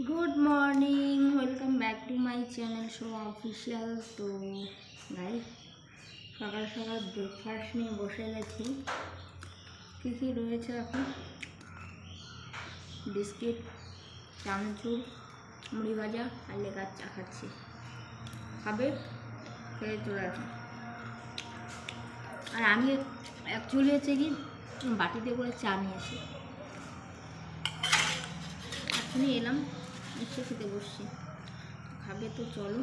Good morning, welcome back to my channel show official. তো guys, সকাল সকাল breakfast নিয়ে বসে গেছি। কী কী রয়েছে এখন? বিস্কিট, চানাচুর, মুড়ি ভাজা আর লেকার চা খাচ্ছি। খাবে খেয়ে চলে আসুন। আর আমি অ্যাকচুয়ালি হচ্ছে কি বাটিতে করে চা নিয়েছি, এখনই এলাম, এসে খেতে বসছি। খাবে তো চলো।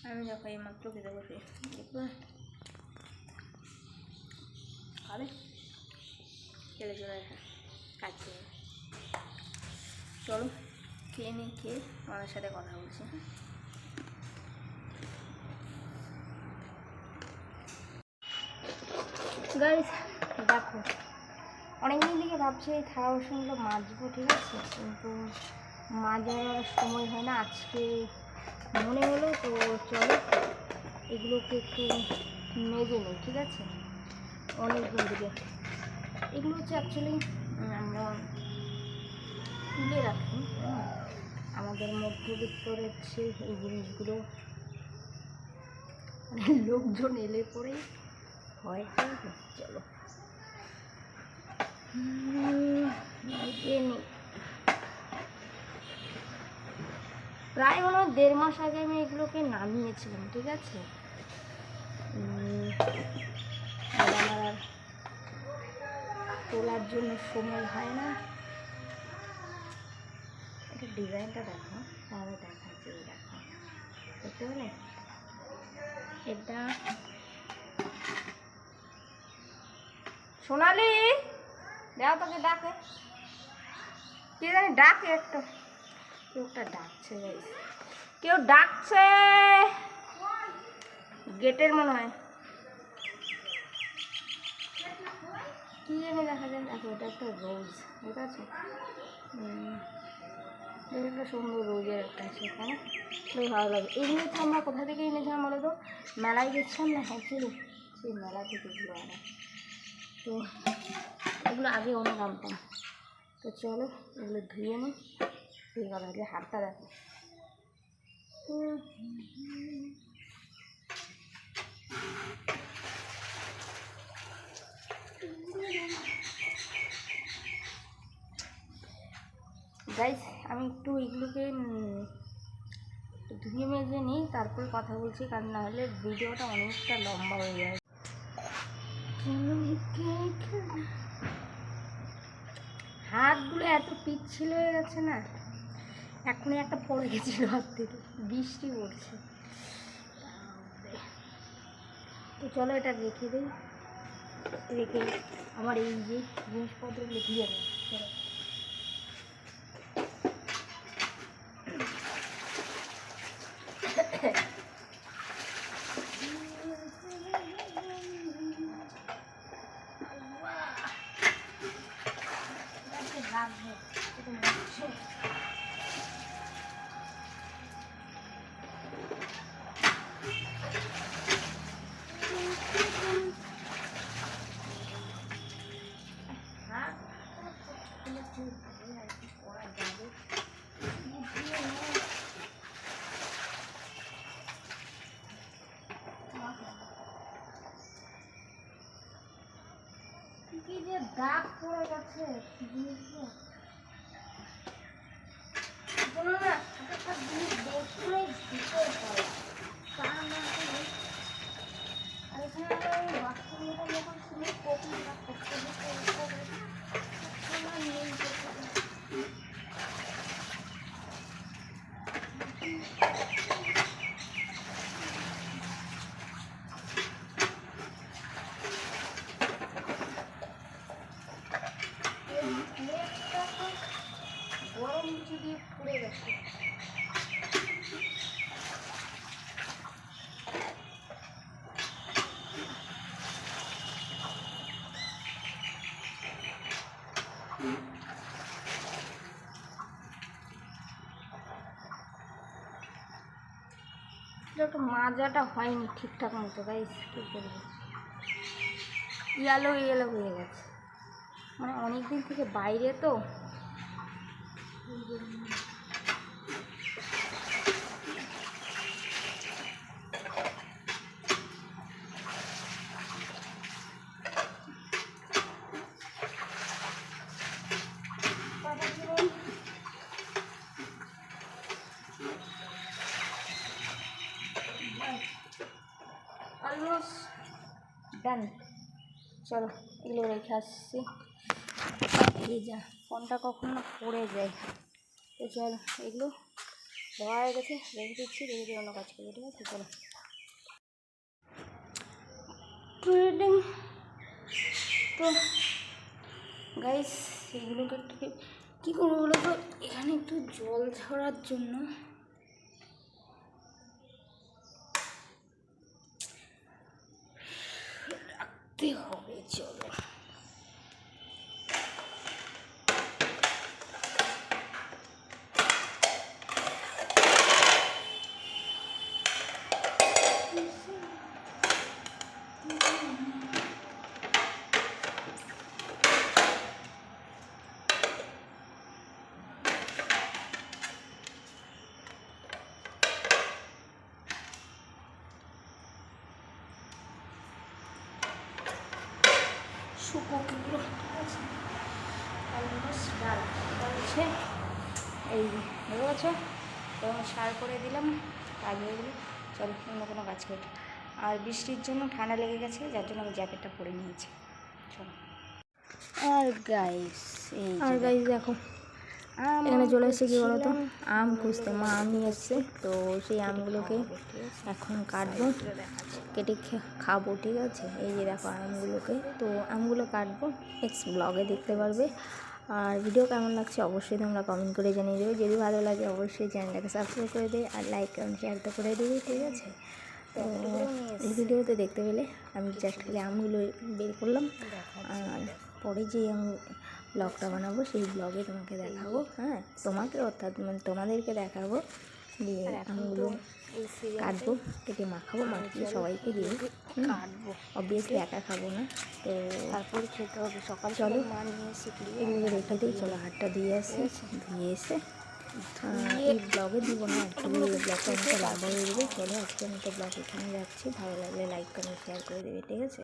আমি দেখো এইমাত্র খেতে বসে, দেখবে খাবে খেলে চলে আসে কাজ করে। চলো খেয়ে নিই, খেয়ে আমাদের সাথে কথা বলছি। গাইস দেখো, অনেকদিন থেকে ভাবছি এই থালা বাসনগুলো মাজবো, ঠিক আছে, কিন্তু মাজার সময় হয় না। আজকে মনে হলো, তো চলো এগুলোকে একটু মেজে নিই, ঠিক আছে। অনেকদিন থেকে এগুলো হচ্ছে অ্যাকচুয়ালি আমরা তুলে রাখি, আমাদের মধ্যবিত্তর হচ্ছে এই জিনিসগুলো মানে লোকজন এলে পরেই হয়। চলো প্রায় মনে হয় 1.5 মাস আগে আমি এগুলোকে নামিয়েছিলাম, ঠিক আছে। আমার আর তোলার জন্য সময় হয় না। এটা ডিজাইনটা দেখো, তাহলে দেখাচ্ছি। দেখো দেখতে পেলে, এটা সোনালি দেও, তোকে ডাকে, কে জানি ডাকে, একটা কেউটা ডাকছে, কেউ ডাকছে গেটের মনে হয়, কি জানি দেখা যায়। দেখো এটা একটা রোজ, ঠিক আছে, একটা সুন্দর রোজের একটা, সেখানে খুবই ভালো লাগে। এগুলো হচ্ছে আমরা কোথা থেকে এনেছিলাম বলো তো? মেলায় গেছিলাম না, হ্যাঁ, সেই মেলা থেকে এগুলো আনা। তো এগুলো আগে অনেক আনতাম। তো চলো এগুলো ধুয়ে নিই, ধুয়ে গেল আগে হাতটা দেখো। গাইস আমি একটু এগুলোকে ধুয়ে মেজে নিই, তারপর কথা বলছি, কারণ না হলে ভিডিওটা অনেকটা লম্বা হয়ে যায়। হাতগুলো এত পিচ্ছিল হয়ে গেছে না, এখনই একটা পড়ে গেছিল হাত থেকে, বৃষ্টি পড়ছে। তো চলো এটা রেখে দিই, রেখে আমার এই যে জিনিসপত্রগুলো ধুয়ে নেই। কি যে দাগ পড়ে গেছে জিনিসগুলো, কোনো না একটা জিনিস দেখলেই ভিতরে পড়ে, তা না হলে। আর এখানে আমরা ওই বাথরুমটা যখন শুনে কোকিলটা করতে গরম কিছু দিয়ে পুড়ে গেছে। একটু মাজাটা হয়নি ঠিকঠাক মতো, গাইস কি করবো। ইয়েলো ইয়েলো হয়ে গেছে, মানে অনেক দিন থেকে বাইরে তো। Almost done. চলো এগুলো রেখে আসছি। এই যা ফোনটা কখন না পড়ে যায়। তো চলো এগুলো দেওয়া হয়ে গেছে, রেখে দিচ্ছি, রেখে দিয়ে অন্য কাজ করবো, ঠিক আছে। চলো ট্রেডিং। তো গাইস এগুলোকে একটু কী করবো বলো তো, এখানে একটু জল ঝরার জন্য রাখতে হবে। চলো শুকোগুলো ঠিক আছে, অলমোস্ট ডাল হচ্ছে। এই বুঝতে পারছো, তখন সার করে দিলাম, কাজ হয়ে গেলো। চলো অন্য কোনো কাজ করি। আর বৃষ্টির জন্য ঠান্ডা লেগে গেছে, যার জন্য আমি জ্যাকেটটা পরে নিয়েছি। চলো। আর গাইস দেখো এখানে চলে এসেছে, কী বলো তো, আম খুঁজতে। মা আম নিয়ে এসছে, তো সেই আমগুলোকে এখন কাটবো, কেটে খাবো, ঠিক আছে। এই যে দেখো আমগুলোকে, তো আমগুলো কাটবো, নেক্সট ব্লগে দেখতে পারবে। আর ভিডিও কেমন লাগছে অবশ্যই তোমরা কমেন্ট করে জানিয়ে দেবে। যদি ভালো লাগে অবশ্যই চ্যানেলটাকে সাবস্ক্রাইব করে দেবে, আর লাইক এবং শেয়ার তো করে দেবে, ঠিক আছে। তো এই ভিডিওতে দেখতে পেলে আমি জাস্ট খালি আমগুলো বের করলাম, আর পরে যে আমি ব্লগটা বানাবো সেই ব্লগে তোমাকে দেখাবো। হ্যাঁ, তোমাকে অর্থাৎ মানে তোমাদেরকে দেখাবো, দিয়ে আমগুলো কাটবো, কেটে মাখাবো, মাখিয়ে সবাইকে দিয়ে কাটবো। অবভিয়াসলি একা খাবো না, তো তারপরে খেতে হবে। সকাল চলো মা নিয়ে এসে এগুলো রেখে দিই। চলো হাতটা দিয়ে আসি, দিয়ে এসে এই ব্লগে দিব না, একটু ব্লগটা অনেকটা লম্বা হয়ে যাবে। চলো আজকে আমি তো ব্লগ এখানে যাচ্ছি, ভালো লাগলে লাইক কমেন্ট শেয়ার করে দেবে, ঠিক আছে।